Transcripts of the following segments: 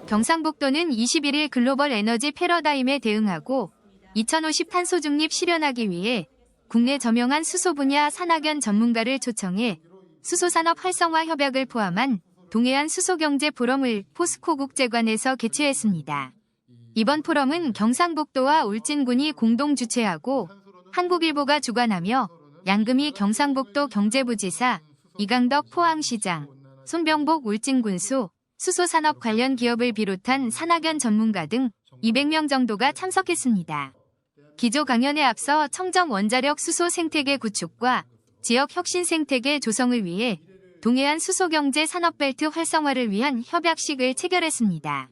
경상북도는 21일 글로벌 에너지 패러다임에 대응하고 2050 탄소 중립 실현하기 위해 국내 저명한 수소 분야 산학연 전문가를 초청해 수소산업 활성화 협약을 포함한 동해안 수소경제 포럼을 포스코 국제관에서 개최했습니다. 이번 포럼은 경상북도와 울진군이 공동 주최하고 한국일보가 주관하며 양금희 경상북도 경제부지사, 이강덕 포항시장, 손병복 울진군수, 수소산업 관련 기업을 비롯한 산학연 전문가 등 200명 정도가 참석했습니다. 기조 강연에 앞서 청정 원자력 수소 생태계 구축과 지역 혁신 생태계 조성을 위해 동해안 수소경제 산업벨트 활성화를 위한 협약식을 체결했습니다.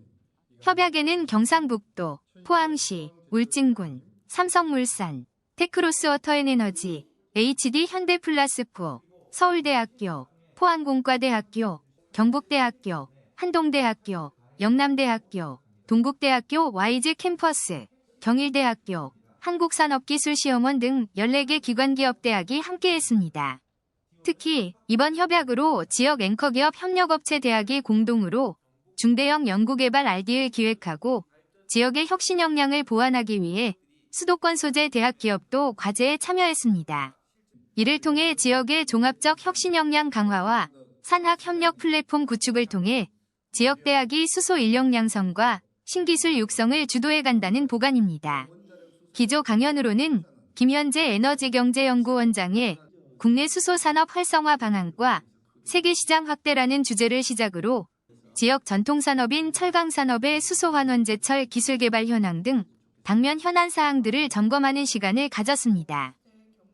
협약에는 경상북도, 포항시, 울진군, 삼성물산, 테크로스워터앤에너지, HD 현대플라스코, 서울대학교, 포항공과대학교, 경북대학교, 한동대학교, 영남대학교, 동국대학교 YG 캠퍼스, 경일대학교, 한국산업기술시험원 등 14개 기관기업대학이 함께했습니다. 특히 이번 협약으로 지역 앵커기업 협력업체 대학이 공동으로 중대형 연구개발 RD를 기획하고 지역의 혁신 역량을 보완하기 위해 수도권 소재 대학 기업도 과제에 참여했습니다. 이를 통해 지역의 종합적 혁신 역량 강화와 산학 협력 플랫폼 구축을 통해 지역 대학이 수소 인력 양성과 신기술 육성을 주도해 간다는 보관입니다. 기조 강연으로는 김현재 에너지경제연구원장의 국내 수소산업 활성화 방안과 세계시장 확대라는 주제를 시작으로 지역 전통산업인 철강산업의 수소환원제철 기술개발 현황 등 당면 현안 사항들을 점검하는 시간을 가졌습니다.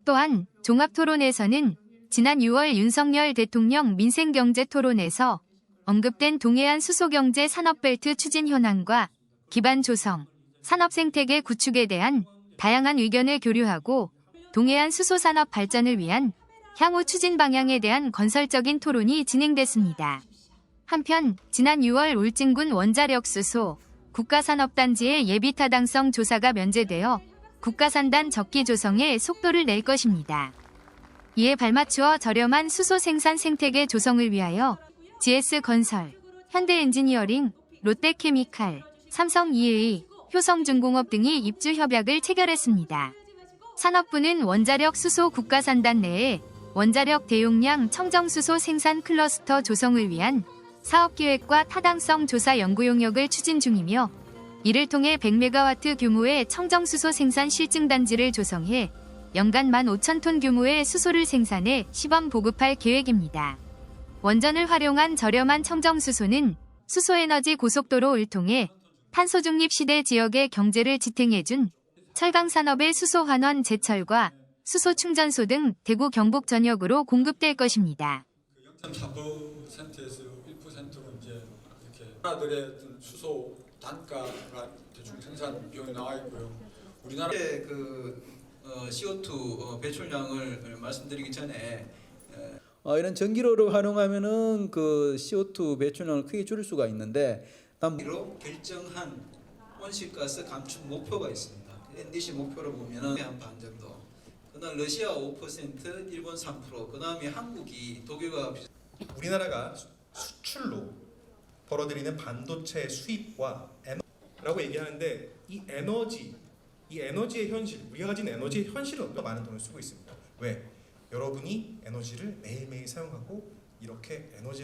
또한 종합토론에서는 지난 6월 윤석열 대통령 민생경제토론에서 언급된 동해안 수소경제 산업벨트 추진 현황과 기반 조성, 산업생태계 구축에 대한 다양한 의견을 교류하고 동해안 수소산업 발전을 위한 향후 추진 방향에 대한 건설적인 토론이 진행됐습니다. 한편 지난 6월 울진군 원자력수소 국가산업단지의 예비타당성 조사가 면제되어 국가산단 적기 조성에 속도를 낼 것입니다. 이에 발맞추어 저렴한 수소 생산 생태계 조성을 위하여 GS건설, 현대엔지니어링, 롯데케미칼, 삼성 EA, 효성중공업 등이 입주 협약을 체결했습니다. 산업부는 원자력 수소 국가산단 내에 원자력 대용량 청정수소 생산 클러스터 조성을 위한 사업기획과 타당성 조사 연구 용역을 추진 중이며 이를 통해 100메가와트 규모의 청정수소 생산 실증단지를 조성해 연간 15,000톤 규모의 수소를 생산해 시범 보급할 계획입니다. 원전을 활용한 저렴한 청정수소는 수소에너지 고속도로를 통해 탄소중립 시대 지역의 경제를 지탱해준 철강산업의 수소환원 제철과 수소충전소 등 대구 경북 전역으로 공급될 것입니다. 0.4%에서 1%로 이제 이렇게 나라들의 수소 단가가 대충 생산 비용이 나와 있고요. 우리나라의 CO2 배출량을 말씀드리기 전에 이런 전기로를 활용하면은 그 CO2 배출량을 크게 줄일 수가 있는데 로 결정한 온실가스 감축 목표가 있습니다. NDC 목표를 보면은 한 반 정도. 그다음 러시아 5%, 일본 3%, 그다음에 한국이 독일과 우리나라가 수출로 벌어들이는 반도체 수입과 라고 얘기하는데 이 에너지의 현실, 우리가 가진 에너지의 현실은 많은 돈을 쓰고 있습니다. 왜? 여러분이 에너지를 매일매일 사용하고 이렇게 에너지를